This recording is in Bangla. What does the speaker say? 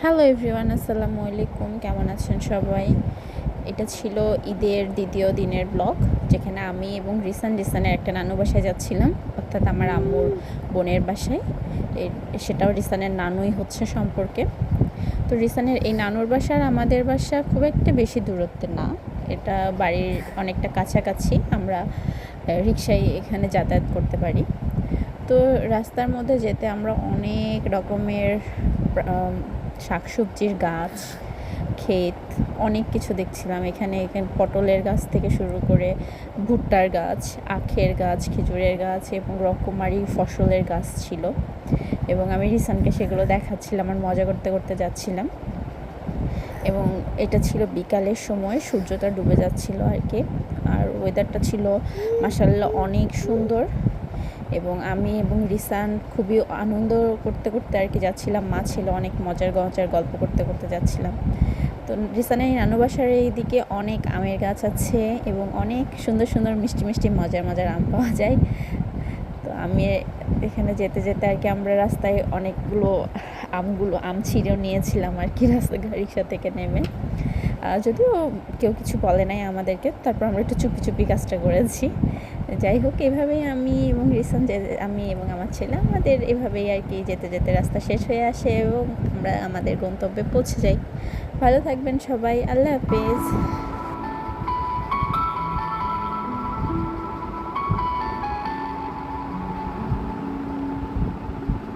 হ্যালো এভরিওয়ান, আসসালামু আলাইকুম। কেমন আছেন সবাই? এটা ছিল ঈদের দ্বিতীয় দিনের ব্লগ, যেখানে আমি এবং রিসানের একটা নানু বাসায় যাচ্ছিলাম, অর্থাৎ আমার আম্মুর বোনের বাসায়। সেটাও রিসানের নানুই হচ্ছে সম্পর্কে। তো রিসানের এই নানুর বাসা আর আমাদের বাসা খুব একটা বেশি দূরত্বে না, এটা বাড়ির অনেকটা কাছাকাছি। আমরা রিকশায় এখানে যাতায়াত করতে পারি। তো রাস্তার মধ্যে যেতে আমরা অনেক রকমের শাকসবজির গাছ, ক্ষেত, অনেক কিছু দেখছিলাম। এখানে পটলের গাছ থেকে শুরু করে ভুট্টার গাছ, আখের গাছ, খেজুরের গাছ এবং রকমারি ফসলের গাছ ছিল। এবং আমি রিসানকে সেগুলো দেখাচ্ছিলাম আর মজা করতে করতে যাচ্ছিলাম। এবং এটা ছিল বিকালের সময়, সূর্যটা ডুবে যাচ্ছিল আর কি। আর ওয়েদারটা ছিল মাশাআল্লাহ অনেক সুন্দর। এবং আমি এবং রিসান খুবই আনন্দ করতে করতে আর কি যাচ্ছিলাম। মা ছিল, অনেক মজার গল্প করতে করতে যাচ্ছিলাম। তো রিসানের নানু বাসার এইদিকে অনেক আমের গাছ আছে এবং অনেক সুন্দর সুন্দর মিষ্টি মিষ্টি মজার আম পাওয়া যায়। তো আমি এখানে যেতে যেতে আর কি আমরা রাস্তায় অনেকগুলো আম ছিঁড়েও নিয়েছিলাম আর কি, রিক্সা থেকে নেমে। যদিও কেউ কিছু বলে নাই আমাদেরকে, তারপর আমরা একটু চুপি চুপি কাজটা করেছি। যাই হোক, এভাবেই আমি এবং রিসান আমি এবং আমার ছেলে আমাদের এভাবেই আর কি যেতে যেতে রাস্তা শেষ হয়ে আসে এবং আমরা আমাদের গন্তব্যে পৌঁছে যাই। ভালো থাকবেন সবাই, আল্লাহ হাফেজ।